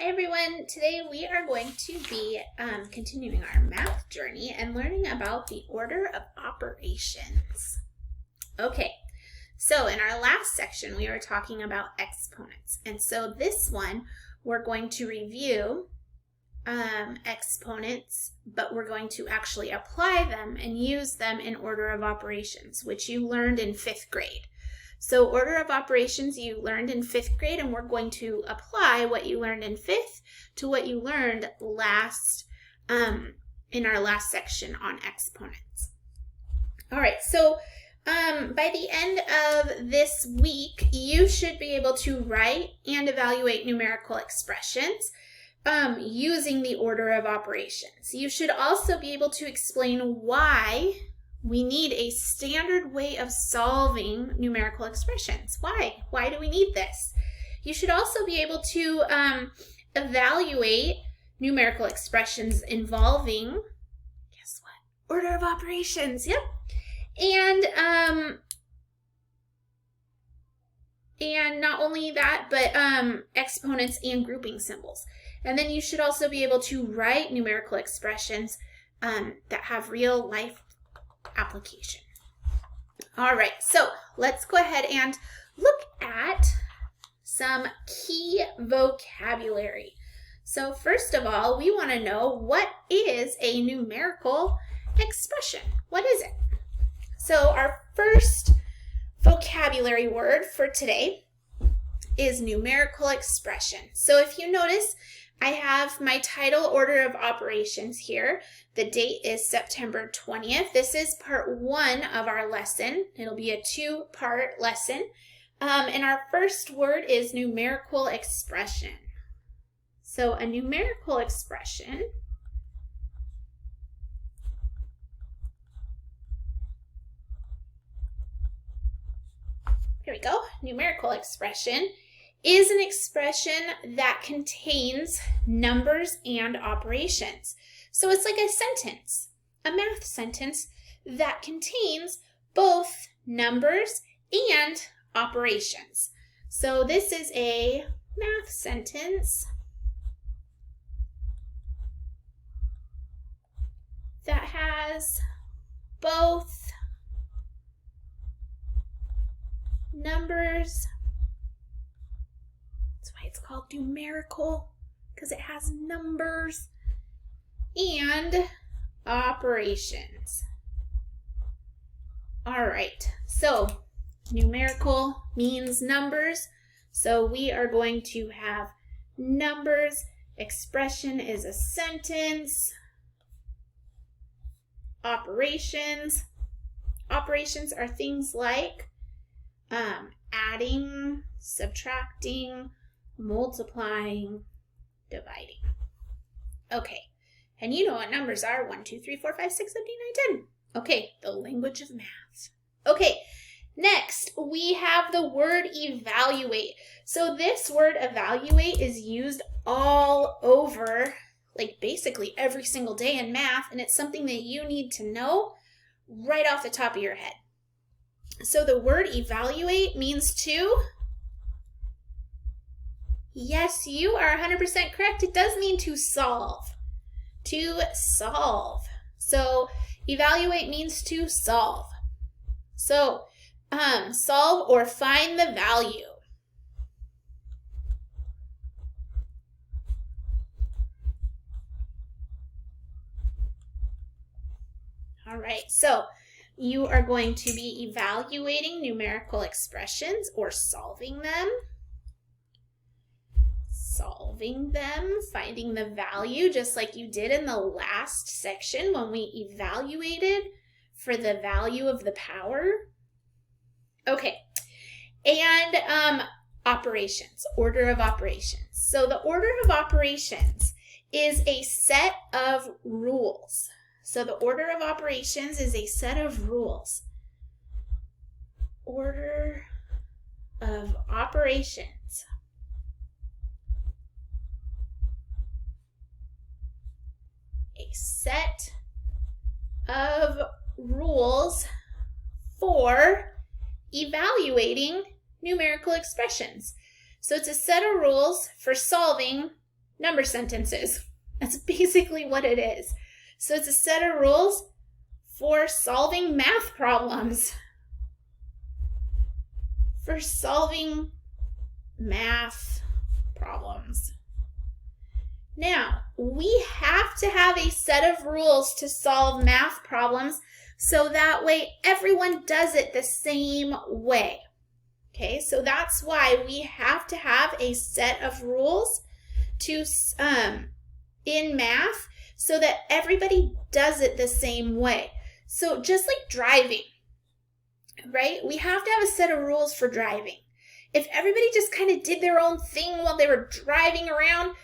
Hi everyone, today we are going to be continuing our math journey and learning about the order of operations. Okay, so in our last section we were talking about exponents, and so this one we're going to review exponents, but we're going to actually apply them and use them in order of operations, which you learned in 5th grade. So order of operations you learned in 5th grade, and we're going to apply what you learned in 5th to what you learned in our last section on exponents. All right, so by the end of this week, you should be able to write and evaluate numerical expressions using the order of operations. You should also be able to explain why we need a standard way of solving numerical expressions. Why? Why do we need this? You should also be able to evaluate numerical expressions involving, guess what? Order of operations. Yep. And not only that, but exponents and grouping symbols. And then you should also be able to write numerical expressions that have real life application. All right, so let's go ahead and look at some key vocabulary. So first of all, we want to know, what is a numerical expression? What is it? So our first vocabulary word for today is numerical expression. So if you notice, I have my title, order of operations here. The date is September 20th. This is part 1 of our lesson. It'll be a 2-part lesson. And our first word is numerical expression. So a numerical expression here we go. Numerical expression is an expression that contains numbers and operations. So it's like a sentence, a math sentence that contains both numbers and operations. So this is a math sentence that has both numbers. It's called numerical because it has numbers and operations. All right, so numerical means numbers. So we are going to have numbers. Expression is a sentence. Operations. Operations are things like adding, subtracting, multiplying, dividing. Okay, and you know what numbers are. 1, 2, 3, 4, 5, 6, 7, 8, 9, 10. Okay, the language of math. Okay, next we have the word evaluate. So this word evaluate is used all over, like basically every single day in math, and it's something that you need to know right off the top of your head. So the word evaluate means to, yes, you are 100% correct. It does mean to solve. To solve. So evaluate means to solve. So solve or find the value. All right, so you are going to be evaluating numerical expressions or solving them. Solving them, finding the value, just like you did in the last section when we evaluated for the value of the power. Okay, and operations, order of operations. So the order of operations is a set of rules. So the order of operations is a set of rules. Order of operations. A set of rules for evaluating numerical expressions. So it's a set of rules for solving number sentences. That's basically what it is. So it's a set of rules for solving math problems. For solving math problems. Now, we have to have a set of rules to solve math problems so that way everyone does it the same way. Okay, so that's why we have to have a set of rules to in math so that everybody does it the same way. So just like driving, right? We have to have a set of rules for driving. If everybody just kind of did their own thing while they were driving around,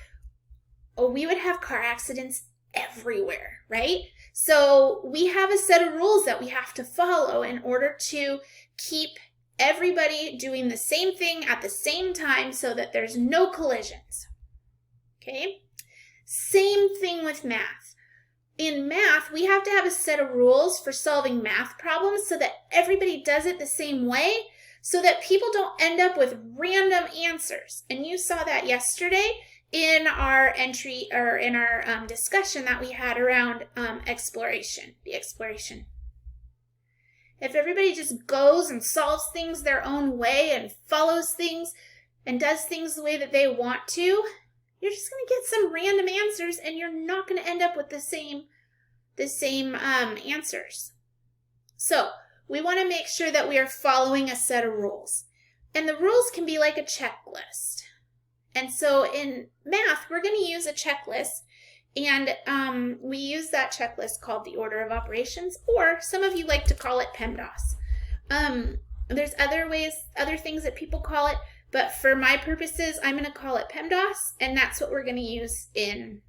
we would have car accidents everywhere, right? So we have a set of rules that we have to follow in order to keep everybody doing the same thing at the same time so that there's no collisions. Okay? Same thing with math. In math, we have to have a set of rules for solving math problems so that everybody does it the same way so that people don't end up with random answers. And you saw that yesterday in our entry or in our discussion that we had around exploration, the exploration. If everybody just goes and solves things their own way and follows things and does things the way that they want to, you're just going to get some random answers and you're not going to end up with the same answers. So we want to make sure that we are following a set of rules. And the rules can be like a checklist. And so in math, we're going to use a checklist. And we use that checklist called the order of operations, or some of you like to call it PEMDAS. There's other things that people call it, but for my purposes, I'm going to call it PEMDAS, and that's what we're going to use in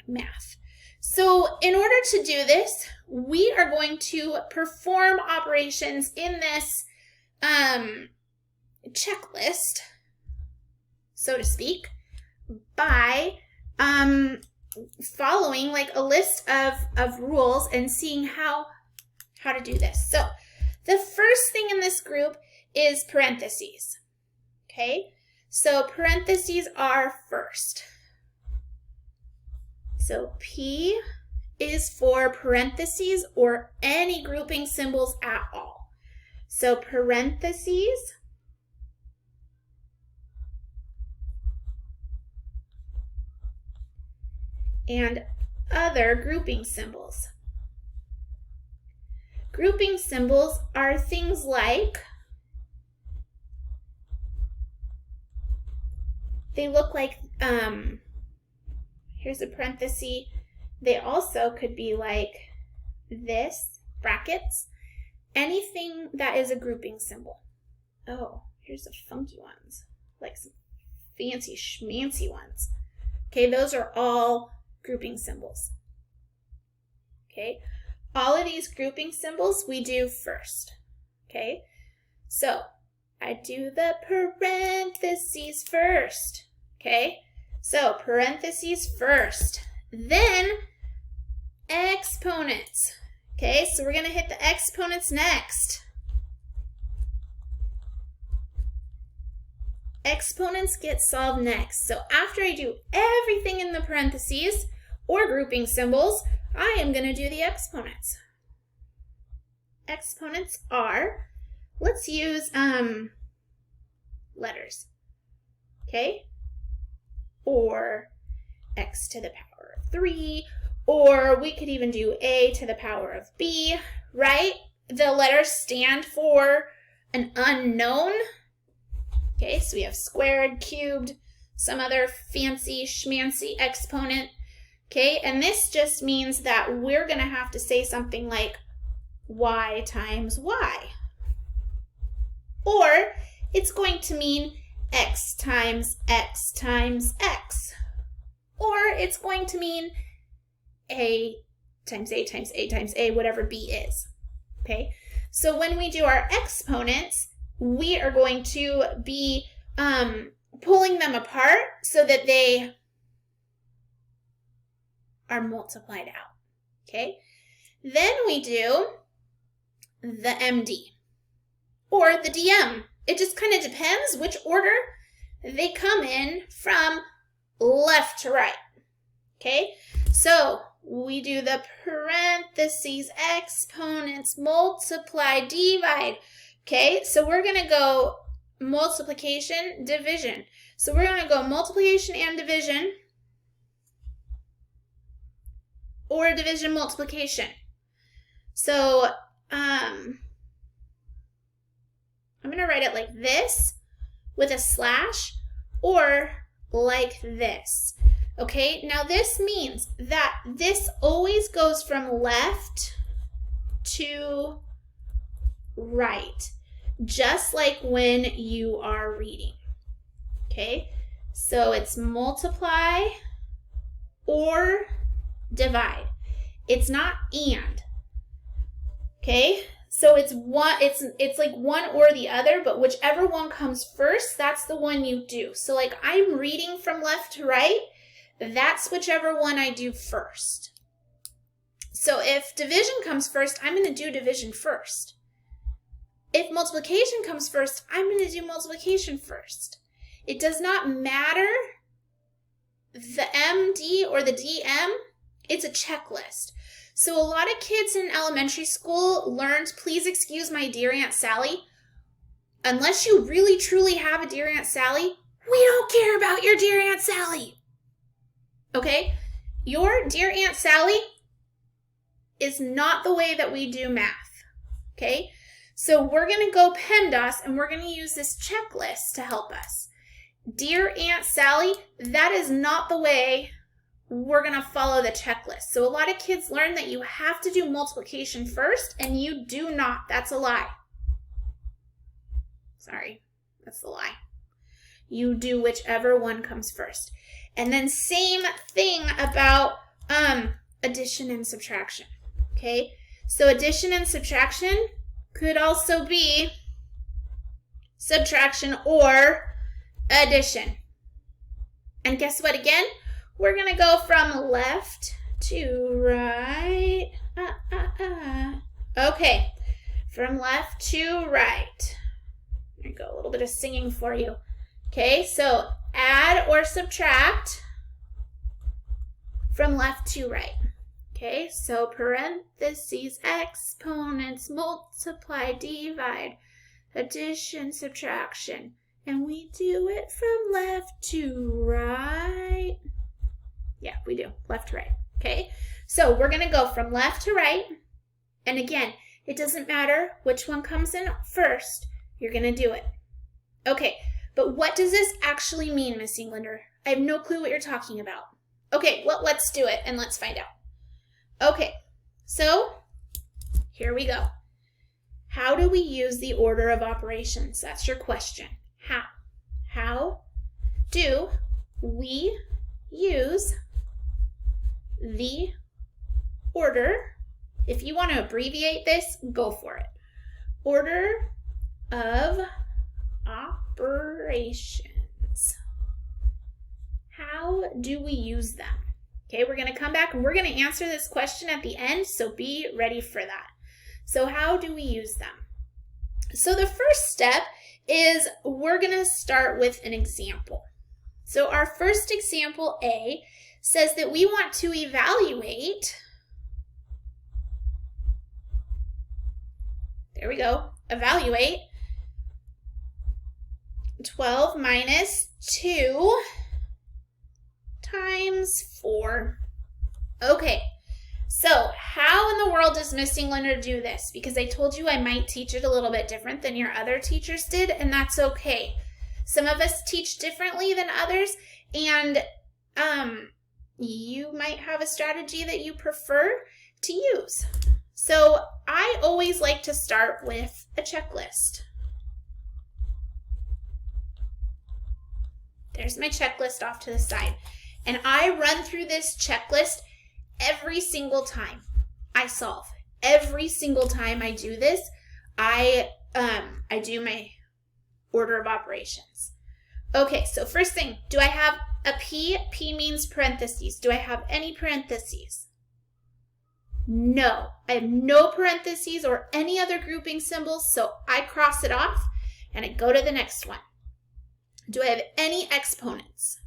math. So in order to do this, we are going to perform operations in this checklist, so to speak, by following like a list of rules and seeing how to do this. So the first thing in this group is parentheses. Okay, so parentheses are first. So P is for parentheses or any grouping symbols at all. So parentheses and other grouping symbols. Grouping symbols are things like, they look like, here's a parenthesis. They also could be like this, brackets, anything that is a grouping symbol. Oh, here's the funky ones, like some fancy schmancy ones. Okay, those are all grouping symbols. Okay, all of these grouping symbols we do first. Okay, so I do the parentheses first. Okay, so parentheses first, then exponents. Okay, so we're going to hit the exponents next. Exponents get solved next. So after I do everything in the parentheses or grouping symbols, I am going to do the exponents. Exponents are, let's use letters. Okay? Or x to the power of 3, or we could even do a to the power of b, right? The letters stand for an unknown. Okay, so we have squared, cubed, some other fancy schmancy exponent. Okay, and this just means that we're going to have to say something like y times y. Or it's going to mean x times x times x. Or it's going to mean a times a times a times a, whatever b is. Okay, so when we do our exponents, we are going to be pulling them apart so that they are multiplied out. Okay, then we do the MD or the DM. It just kind of depends which order they come in from left to right. Okay, so we do the parentheses, exponents, multiply, divide. Okay, so we're going to go multiplication, division. So we're going to go multiplication and division, or division multiplication. So I'm going to write it like this with a slash, or like this. Okay, now this means that this always goes from left to right, just like when you are reading. Okay, so it's multiply or divide. It's not and. Okay, so it's like one or the other, but whichever one comes first, that's the one you do. So like I'm reading from left to right, that's whichever one I do first. So if division comes first, I'm going to do division first. If multiplication comes first, I'm going to do multiplication first. It does not matter the MD or the DM, it's a checklist. So a lot of kids in elementary school learned, please excuse my dear Aunt Sally. Unless you really truly have a dear Aunt Sally, we don't care about your dear Aunt Sally. Okay? Your dear Aunt Sally is not the way that we do math. Okay? So we're going to go PEMDAS and we're going to use this checklist to help us. Dear Aunt Sally, that is not the way we're going to follow the checklist. So a lot of kids learn that you have to do multiplication first, and you do not. That's a lie. Sorry, that's a lie. You do whichever one comes first. And then same thing about addition and subtraction. Okay, so addition and subtraction could also be subtraction or addition. And guess what again? We're going to go from left to right. Okay, from left to right. There you go, a little bit of singing for you. Okay, so add or subtract from left to right. Okay, so parentheses, exponents, multiply, divide, addition, subtraction. And we do it from left to right. Yeah, we do. Left to right. Okay? So we're going to go from left to right. And again, it doesn't matter which one comes in first. You're going to do it. Okay, but what does this actually mean, Miss Englander? I have no clue what you're talking about. Okay, well, let's do it and let's find out. Okay, so here we go. How do we use the order of operations? That's your question. How? How do we use the order? If you want to abbreviate this, go for it. Order of operations. How do we use them? Okay, we're going to come back and we're going to answer this question at the end, so be ready for that. So how do we use them? So the first step is we're going to start with an example. So our first example, A, says that we want to evaluate, there we go, evaluate 12 minus 2 times 4. Okay, so how in the world does Miss Englander do this? Because I told you I might teach it a little bit different than your other teachers did, and that's okay. Some of us teach differently than others, and you might have a strategy that you prefer to use. So I always like to start with a checklist. There's my checklist off to the side. And I run through this checklist every single time I solve. Every single time I do this, I do my order of operations. Okay, so first thing, do I have a P? P means parentheses. Do I have any parentheses? No, I have no parentheses or any other grouping symbols, so I cross it off and I go to the next one. Do I have any exponents?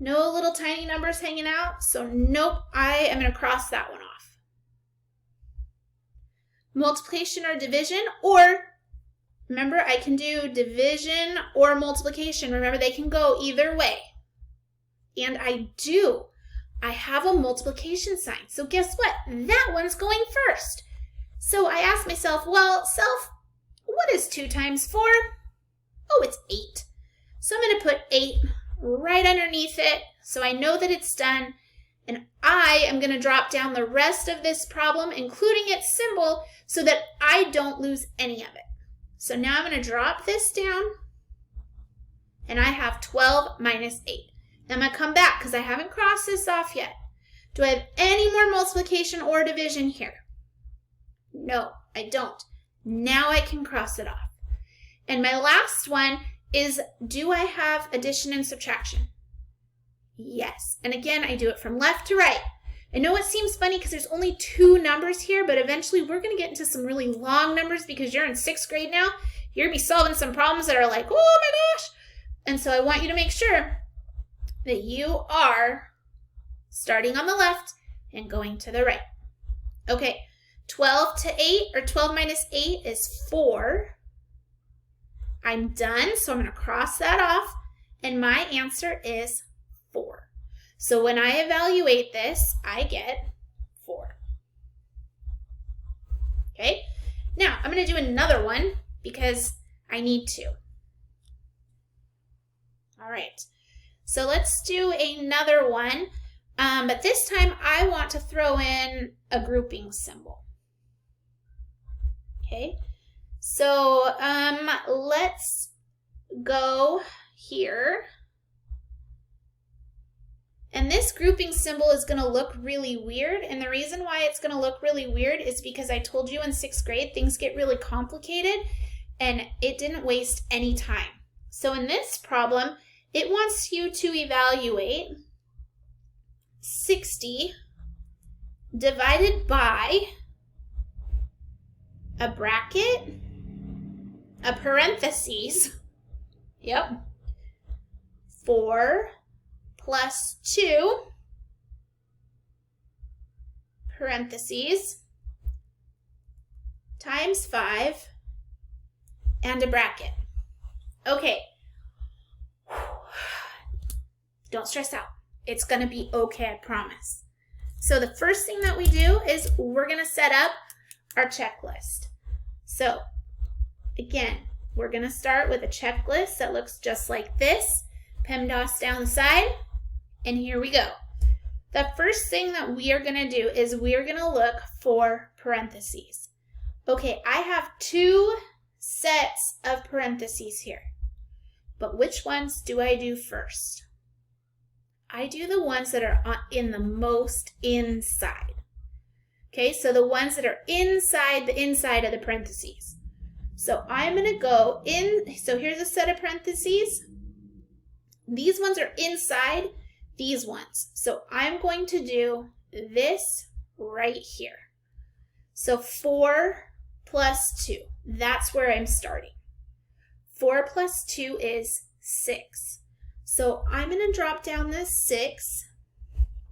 No little tiny numbers hanging out, so nope, I am going to cross that one off. Multiplication or division, or remember, I can do division or multiplication. Remember, they can go either way. And I do. I have a multiplication sign. So guess what? That one's going first. So I asked myself, well, self, what is 2 times 4? Oh, it's 8. So I'm going to put 8 right underneath it so I know that it's done. And I am going to drop down the rest of this problem, including its symbol, so that I don't lose any of it. So now I'm going to drop this down, and I have 12 minus 8. Now I'm going to come back because I haven't crossed this off yet. Do I have any more multiplication or division here? No, I don't. Now I can cross it off. And my last one is, do I have addition and subtraction? Yes. And again, I do it from left to right. I know it seems funny because there's only 2 numbers here, but eventually we're going to get into some really long numbers because you're in 6th grade now. You're going to be solving some problems that are like, oh my gosh. And so I want you to make sure that you are starting on the left and going to the right. Okay, 12 to 8, or 12 minus 8 is 4. I'm done, so I'm going to cross that off, and my answer is 4. So when I evaluate this, I get 4. Okay, now I'm going to do another one because I need to. All right, so let's do another one, but this time I want to throw in a grouping symbol. Okay, so let's go here. And this grouping symbol is going to look really weird. And the reason why it's going to look really weird is because I told you in 6th grade things get really complicated and it didn't waste any time. So in this problem, it wants you to evaluate 60 divided by a bracket, a parentheses, yep, 4 plus 2, parentheses, times 5, and a bracket. Okay. Don't stress out. It's going to be okay, I promise. So the first thing that we do is we're going to set up our checklist. So again, we're going to start with a checklist that looks just like this. PEMDAS down the side. And here we go. The first thing that we are going to do is we are going to look for parentheses. Okay, I have 2 sets of parentheses here. But which ones do I do first? I do the ones that are in the most inside. Okay, so the ones that are inside the inside of the parentheses. So I'm going to go in. So here's a set of parentheses. These ones are inside these ones. So I'm going to do this right here. So 4 plus 2. That's where I'm starting. 4 plus 2 is 6. So I'm going to drop down this 6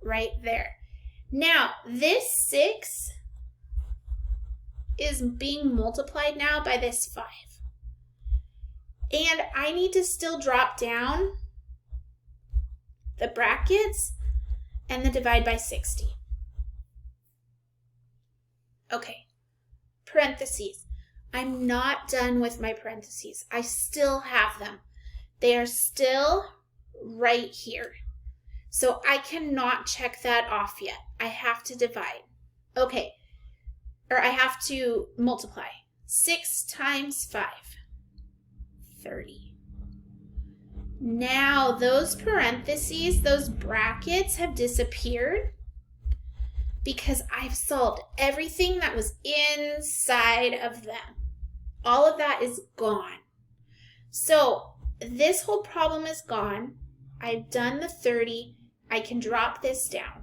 right there. Now, this 6 is being multiplied now by this 5. And I need to still drop down the brackets and the divide by 60. Okay, parentheses. I'm not done with my parentheses. I still have them. They are still right here. So I cannot check that off yet. I have to divide. Okay, or I have to multiply. 6 times 5, 30. Now those parentheses, those brackets have disappeared because I've solved everything that was inside of them. All of that is gone. So this whole problem is gone. I've done the 30. I can drop this down.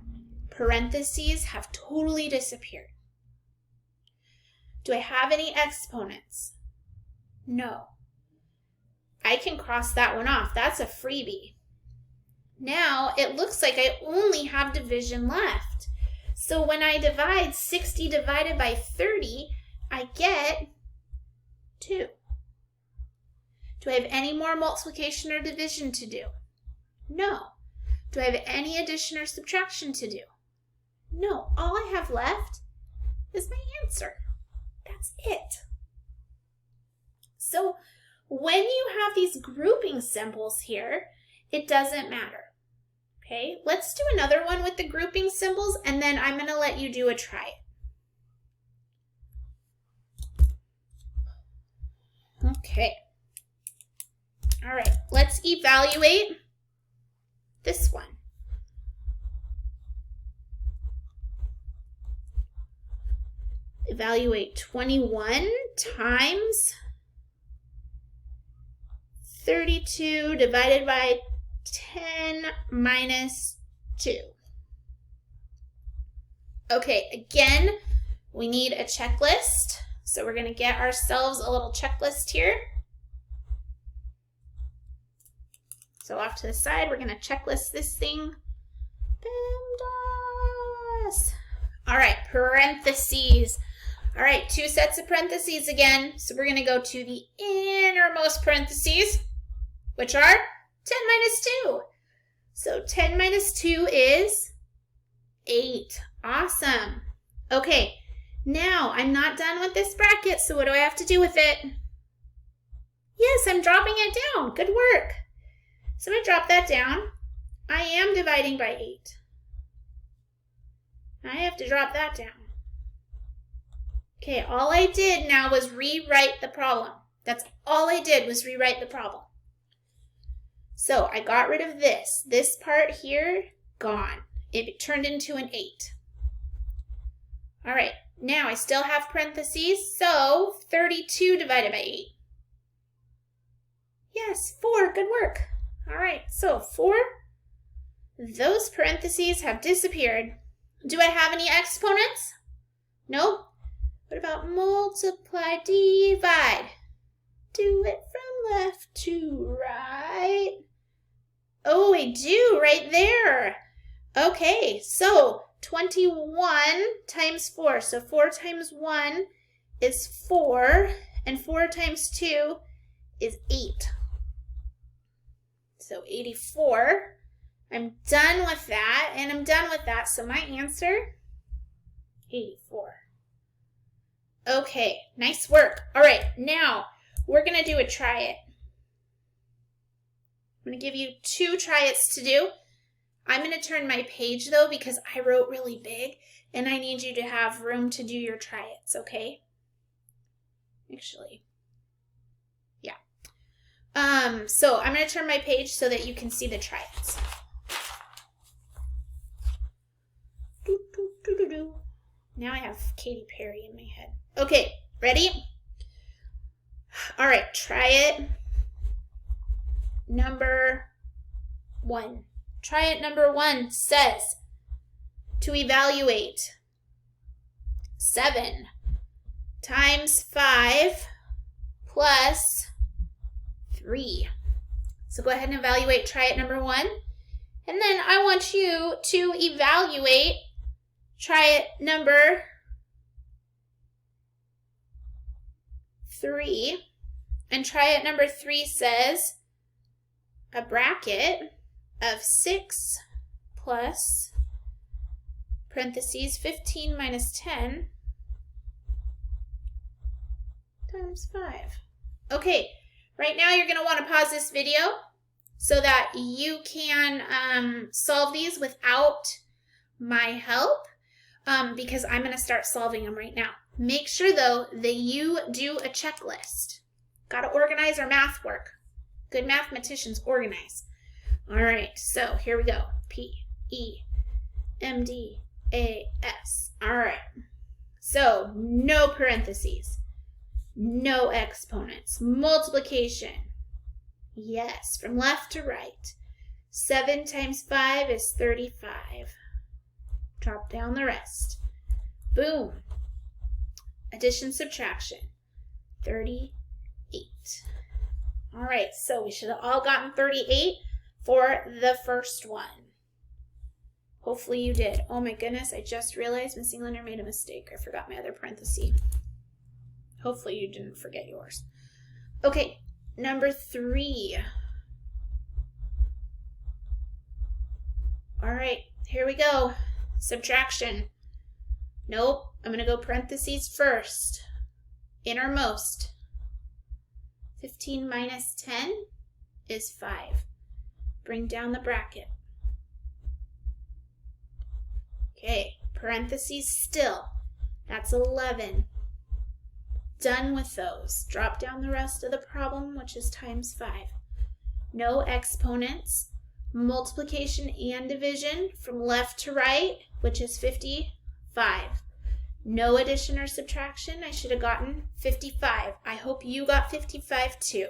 Parentheses have totally disappeared. Do I have any exponents? No. I can cross that one off. That's a freebie. now it looks like I only have division left. So when I divide 60 divided by 30, I get 2. Do I have any more multiplication or division to do? No. Do I have any addition or subtraction to do? No. All I have left is my answer. That's it. So when you have these grouping symbols here, it doesn't matter. Okay, let's do another one with the grouping symbols, and then I'm going to let you do a try it. Okay. All right, let's evaluate this one. Evaluate 21 times 32 divided by 10 minus 2. Okay, again, we need a checklist. So we're going to get ourselves a little checklist here. So off to the side, we're going to checklist this thing. PEMDAS. All right, parentheses. All right, 2 sets of parentheses again. So we're going to go to the innermost parentheses, which are 10 minus 2. So 10 minus 2 is 8. Awesome. Okay, now I'm not done with this bracket, so what do I have to do with it? Yes, I'm dropping it down. Good work. So I'm going to drop that down. I am dividing by 8. I have to drop that down. Okay, all I did now was rewrite the problem. That's all I did was rewrite the problem. So I got rid of this. This part here, gone. It turned into an 8. All right, now I still have parentheses, so 32 divided by 8. Yes, 4, good work. All right, so 4, those parentheses have disappeared. Do I have any exponents? No. What about multiply, divide? Do it from left to right. Oh, I do right there. Okay, so 21 times 4. So 4 times 1 is 4, and 4 times 2 is 8. So 84. I'm done with that, and I'm done with that. So my answer, 84. Okay, nice work. All right, now we're going to do a try it. I'm going to give you 2 try-its to do. I'm going to turn my page, though, because I wrote really big, and I need you to have room to do your try-its, okay? Actually, yeah. So I'm going to turn my page so that you can see the try-its. Now I have Katy Perry in my head. Okay, ready? All right, try it. Number 1. Try it number 1 says to evaluate 7 times 5 plus 3. So go ahead and evaluate try it number 1. And then I want you to evaluate try it number 3. And try it number 3 says a bracket of 6 plus parentheses 15 minus 10 times 5. Okay, right now you're going to want to pause this video so that you can solve these without my help because I'm going to start solving them right now. Make sure, though, that you do a checklist. Got to organize our math work. Good mathematicians organize. All right, so here we go. P-E-M-D-A-S. All right. So no parentheses. No exponents. Multiplication. Yes, from left to right. 7 times 5 is 35. Drop down the rest. Boom. Addition, subtraction. 38. All right, so we should have all gotten 38. for the first one? Hopefully you did. Oh my goodness, I just realized Miss Englander made a mistake. I forgot my other parenthesis. Hopefully you didn't forget yours. Okay, number 3. All right, here we go. Subtraction. Nope, I'm going to go parentheses first. Innermost. 15 minus 10 is 5. Bring down the bracket. Okay, parentheses still. That's 11. Done with those. Drop down the rest of the problem, which is times 5. No exponents. Multiplication and division from left to right, which is 55. No addition or subtraction. I should have gotten 55. I hope you got 55 too.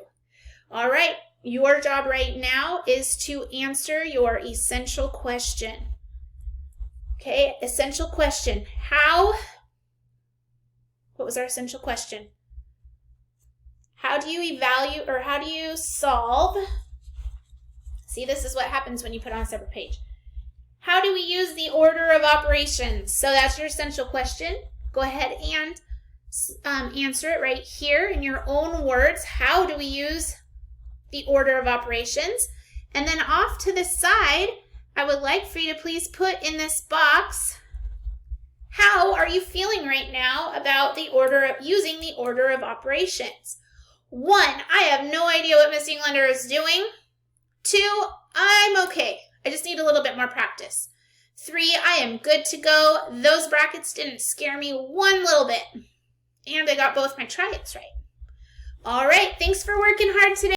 All right, your job right now is to answer your essential question. Okay, essential question. What was our essential question? How do you evaluate, or how do you solve? See, this is what happens when you put on a separate page. How do we use the order of operations? So that's your essential question. Go ahead and answer it right here in your own words. How do we use the order of operations? And then off to the side, I would like for you to please put in this box, how are you feeling right now about using the order of operations? 1, I have no idea what Miss Englander is doing. 2, I'm okay. I just need a little bit more practice. 3, I am good to go. Those brackets didn't scare me one little bit. And I got both my triads right. All right, thanks for working hard today.